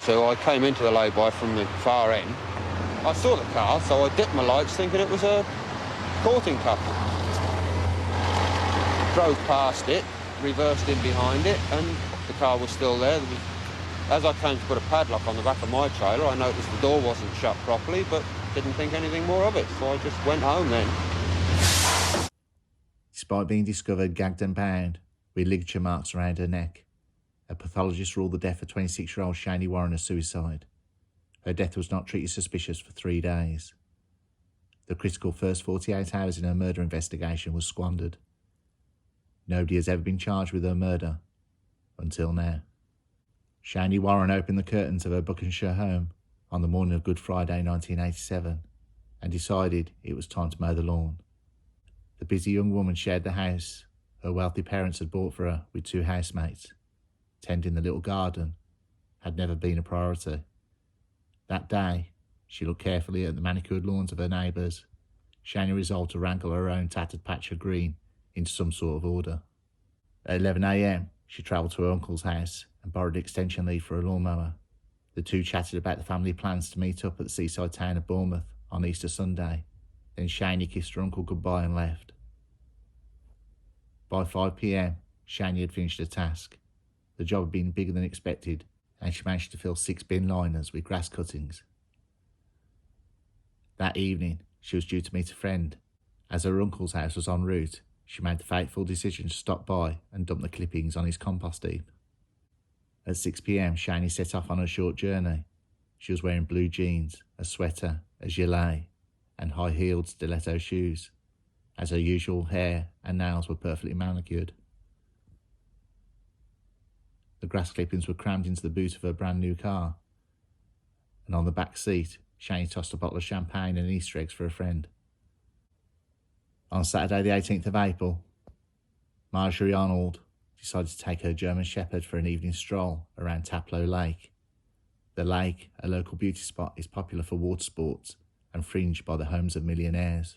So I came into the lay-by from the far end. I saw the car, so I dipped my lights thinking it was a courting couple. Drove past it, reversed in behind it, and the car was still there. As I came to put a padlock on the back of my trailer, I noticed the door wasn't shut properly, but didn't think anything more of it, so I just went home then. Despite being discovered gagged and bound, with ligature marks around her neck, a pathologist ruled the death of 26-year-old Shani Warren a suicide. Her death was not treated suspicious for 3 days. The critical first 48 hours in her murder investigation was squandered. Nobody has ever been charged with her murder, until now. Shani Warren opened the curtains of her Buckinghamshire home on the morning of Good Friday 1987 and decided it was time to mow the lawn. The busy young woman shared the house her wealthy parents had bought for her with 2 housemates. Tending the little garden had never been a priority. That day, she looked carefully at the manicured lawns of her neighbours. Shani resolved to wrangle her own tattered patch of green into some sort of order. At 11 a.m, she travelled to her uncle's house and borrowed an extension lead for a lawnmower. The two chatted about the family plans to meet up at the seaside town of Bournemouth on Easter Sunday. Then Shani kissed her uncle goodbye and left. By 5 p.m, Shani had finished her task. The job had been bigger than expected, and she managed to fill 6 bin liners with grass cuttings. That evening, she was due to meet a friend. As her uncle's house was en route, she made the fateful decision to stop by and dump the clippings on his compost heap. At 6 p.m, Shani set off on her short journey. She was wearing blue jeans, a sweater, a gilet, and high-heeled stiletto shoes, as her usual hair and nails were perfectly manicured. The grass clippings were crammed into the boot of her brand new car, and on the back seat, Shani tossed a bottle of champagne and Easter eggs for a friend. On Saturday the 18th of April, Marjorie Arnold decided to take her German Shepherd for an evening stroll around Taplow Lake. The lake, a local beauty spot, is popular for water sports and fringed by the homes of millionaires.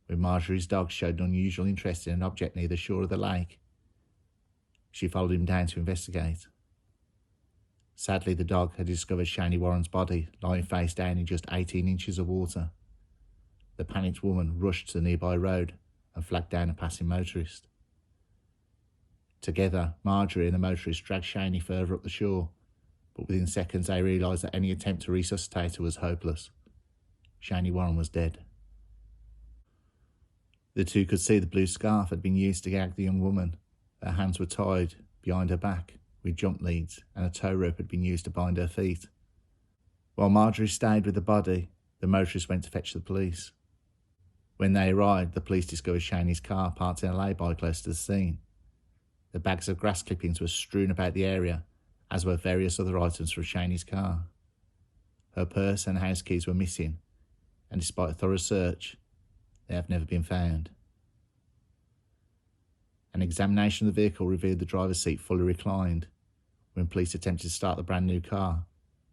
When Marjorie's dog showed an unusual interest in an object near the shore of the lake, she followed him down to investigate. Sadly, the dog had discovered Shani Warren's body lying face down in just 18 inches of water. The panicked woman rushed to the nearby road and flagged down a passing motorist. Together, Marjorie and the motorist dragged Shani further up the shore, but within seconds they realised that any attempt to resuscitate her was hopeless. Shani Warren was dead. The two could see the blue scarf had been used to gag the young woman. Her hands were tied behind her back with jump leads, and a tow rope had been used to bind her feet. While Marjorie stayed with the body, the motorist went to fetch the police. When they arrived, the police discovered Shani's car parked in a lay-by close to the scene. The bags of grass clippings were strewn about the area, as were various other items from Shani's car. Her purse and house keys were missing, and despite a thorough search, they have never been found. An examination of the vehicle revealed the driver's seat fully reclined. When police attempted to start the brand new car,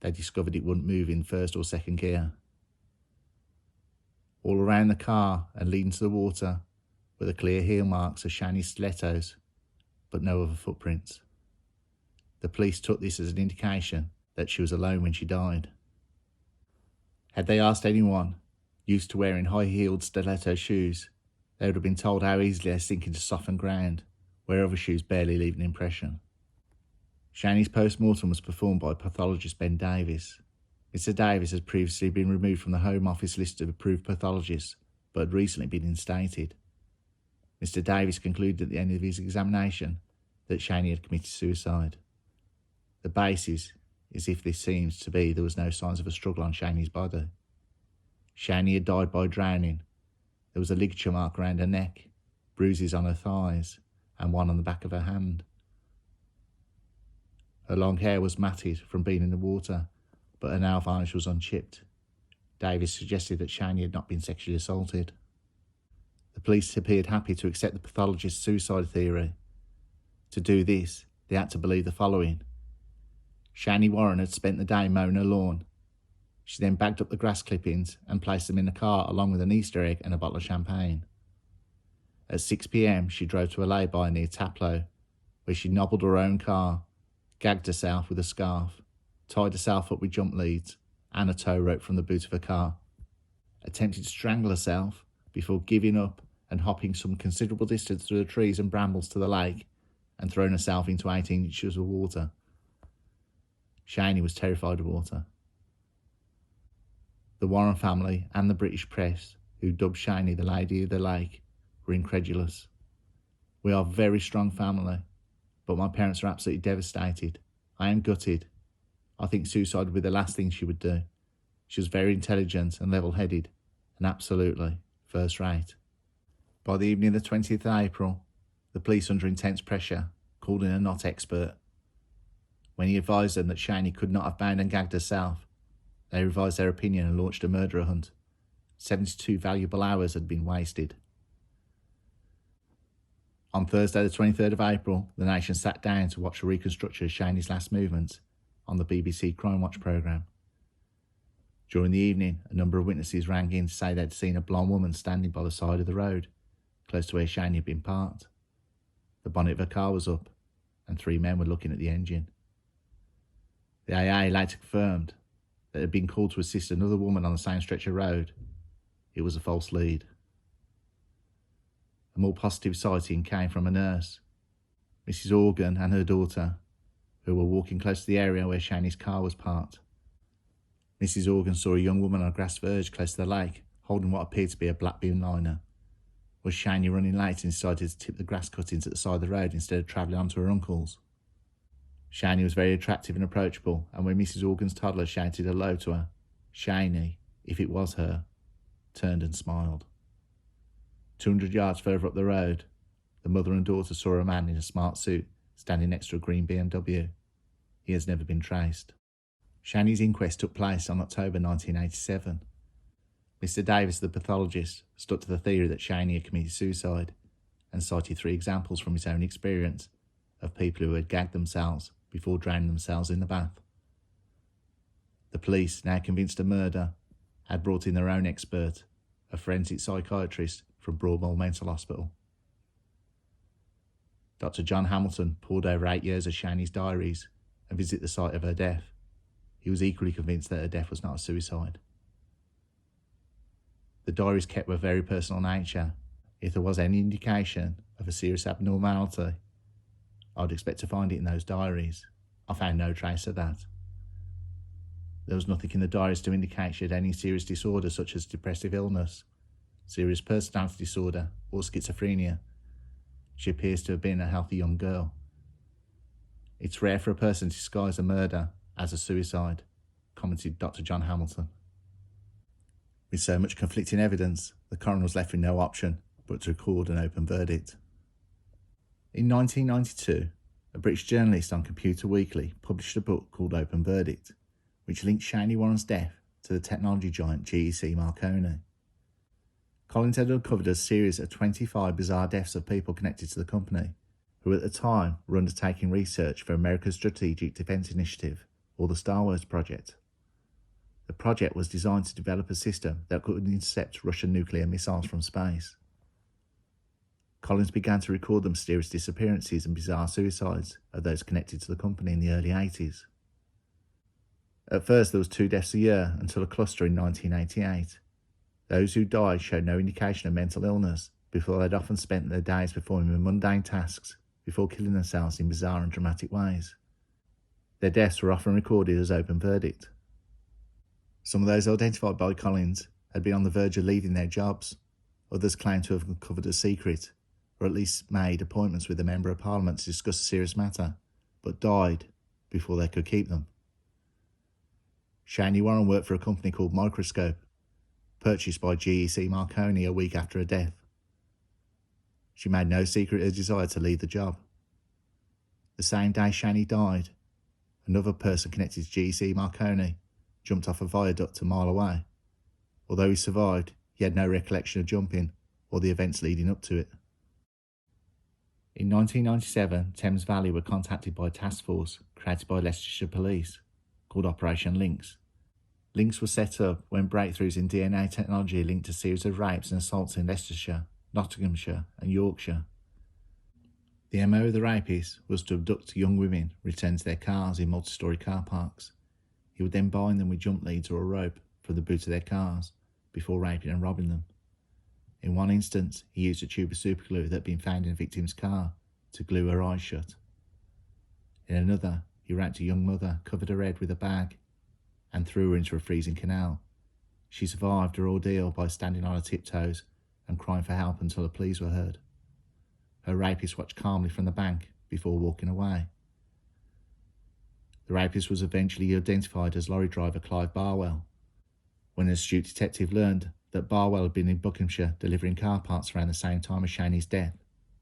they discovered it wouldn't move in first or second gear. All around the car and leading to the water were the clear heel marks of Shani's stilettos, but no other footprints. The police took this as an indication that she was alone when she died. Had they asked anyone used to wearing high-heeled stiletto shoes, they would have been told how easily they sink into softened ground, where other shoes barely leave an impression. Shani's post-mortem was performed by pathologist Ben Davis. Mr. Davis had previously been removed from the Home Office list of approved pathologists, but had recently been instated. Mr. Davis concluded at the end of his examination that Shani had committed suicide. The basis is if this seems to be there was no signs of a struggle on Shani's body. Shani had died by drowning. There was a ligature mark around her neck, bruises on her thighs, and one on the back of her hand. Her long hair was matted from being in the water, but her nail varnish was unchipped. Davis suggested that Shani had not been sexually assaulted. The police appeared happy to accept the pathologist's suicide theory. To do this, they had to believe the following. Shani Warren had spent the day mowing her lawn. She then bagged up the grass clippings and placed them in the car along with an Easter egg and a bottle of champagne. At 6 p.m, she drove to a lay-by near Taplow, where she nobbled her own car, gagged herself with a scarf, tied herself up with jump leads and a tow rope from the boot of her car, attempted to strangle herself before giving up and hopping some considerable distance through the trees and brambles to the lake and throwing herself into 18 inches of water. Shani was terrified of water. The Warren family and the British press, who dubbed Shani the Lady of the Lake, were incredulous. We are a very strong family, but my parents are absolutely devastated. I am gutted. I think suicide would be the last thing she would do. She was very intelligent and level-headed, and absolutely first rate. By the evening of the 20th of April, the police, under intense pressure, called in a not expert. When he advised them that Shani could not have bound and gagged herself, they revised their opinion and launched a murderer hunt. 72 valuable hours had been wasted. On Thursday the 23rd of April, the nation sat down to watch a reconstruction of Shani's last movements on the BBC Crime Watch programme. During the evening, a number of witnesses rang in to say they'd seen a blonde woman standing by the side of the road, close to where Shani had been parked. The bonnet of her car was up, and 3 men were looking at the engine. The AA later confirmed that it had been called to assist another woman on the same stretch of road. It was a false lead. A more positive sighting came from a nurse, Mrs. Organ, and her daughter, who were walking close to the area where Shani's car was parked. Mrs. Organ saw a young woman on a grass verge close to the lake, holding what appeared to be a black beam liner. Was Shani running late and decided to tip the grass cuttings at the side of the road instead of travelling on to her uncle's? Shani was very attractive and approachable, and when Mrs. Organ's toddler shouted hello to her, Shani, if it was her, turned and smiled. 200 yards further up the road, the mother and daughter saw a man in a smart suit standing next to a green BMW. He has never been traced. Shani's inquest took place on October 1987. Mr. Davis, the pathologist, stuck to the theory that Shani had committed suicide and cited 3 examples from his own experience of people who had gagged themselves before drowning themselves in the bath. The police, now convinced of murder, had brought in their own expert, a forensic psychiatrist from Broadmoor Mental Hospital. Dr. John Hamilton pored over 8 years of Shani's diaries and visited the site of her death. He was equally convinced that her death was not a suicide. The diaries kept were of very personal nature. If there was any indication of a serious abnormality, I would expect to find it in those diaries. I found no trace of that. There was nothing in the diaries to indicate she had any serious disorder such as depressive illness, serious personality disorder, or schizophrenia. She appears to have been a healthy young girl. It's rare for a person to disguise a murder as a suicide, commented Dr. John Hamilton. With so much conflicting evidence, the coroner was left with no option but to record an open verdict. In 1992, a British journalist on Computer Weekly published a book called Open Verdict, which linked Shani Warren's death to the technology giant GEC Marconi. Collins had uncovered a series of 25 bizarre deaths of people connected to the company, who at the time were undertaking research for America's Strategic Defence Initiative, or the Star Wars project. The project was designed to develop a system that could intercept Russian nuclear missiles from space. Collins began to record the mysterious disappearances and bizarre suicides of those connected to the company in the early 80s. At first there was 2 deaths a year until a cluster in 1988. Those who died showed no indication of mental illness before they'd often spent their days performing mundane tasks before killing themselves in bizarre and dramatic ways. Their deaths were often recorded as open verdict. Some of those identified by Collins had been on the verge of leaving their jobs. Others claimed to have uncovered a secret, or at least made appointments with a Member of Parliament to discuss a serious matter, but died before they could keep them. Shani Warren worked for a company called Microscope, purchased by GEC Marconi a week after her death. She made no secret of her desire to leave the job. The same day Shani died, another person connected to GEC Marconi jumped off a viaduct a mile away. Although he survived, he had no recollection of jumping or the events leading up to it. In 1997, Thames Valley were contacted by a task force created by Leicestershire Police called Operation Links. Links were set up when breakthroughs in DNA technology linked a series of rapes and assaults in Leicestershire, Nottinghamshire and Yorkshire. The MO of the rapists was to abduct young women, return to their cars in multi-storey car parks, He would then bind them with jump leads or a rope from the boot of their cars before raping and robbing them. In one instance, he used a tube of superglue that had been found in the victim's car to glue her eyes shut. In another, he wrapped a young mother, covered her head with a bag, and threw her into a freezing canal. She survived her ordeal by standing on her tiptoes and crying for help until the police were heard. Her rapist watched calmly from the bank before walking away. The rapist was eventually identified as lorry driver Clive Barwell. When an astute detective learned that Barwell had been in Buckinghamshire delivering car parts around the same time as Shani's death,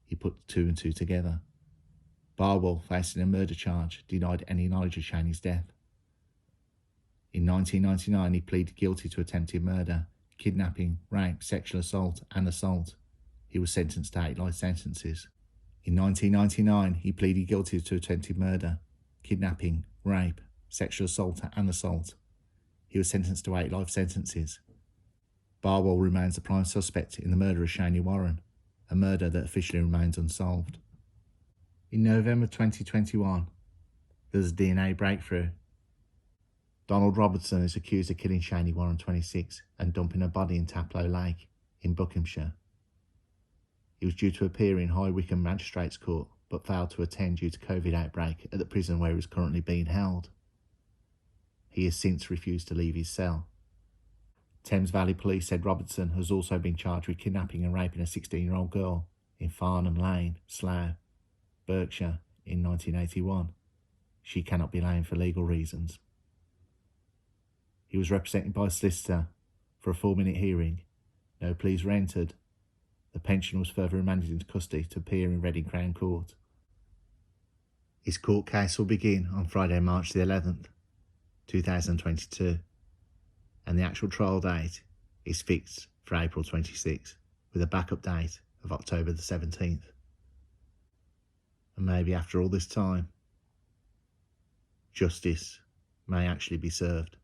he put two and two together. Barwell, facing a murder charge, denied any knowledge of Shani's death. In 1999, he pleaded guilty to attempted murder, kidnapping, rape, sexual assault and assault. He was sentenced to 8 life sentences. In 1999, he pleaded guilty to attempted murder, kidnapping, rape, sexual assault and assault. He was sentenced to 8 life sentences. Barwell remains the prime suspect in the murder of Shani Warren, a murder that officially remains unsolved. In November 2021, there was a DNA breakthrough. Donald Robertson is accused of killing Shani Warren, 26, and dumping her body in Taplow Lake in Buckinghamshire. He was due to appear in High Wycombe Magistrates Court, but failed to attend due to COVID outbreak at the prison where he was currently being held. He has since refused to leave his cell. Thames Valley Police said Robertson has also been charged with kidnapping and raping a 16-year-old girl in Farnham Lane, Slough, Berkshire in 1981. She cannot be named for legal reasons. He was represented by a solicitor for a 4-minute hearing. No pleas were entered. The pensioner was further remanded into custody to appear in Reading Crown Court. His court case will begin on Friday, March the 11th, 2022, and the actual trial date is fixed for April 26, with a backup date of October the 17th. And maybe after all this time, justice may actually be served.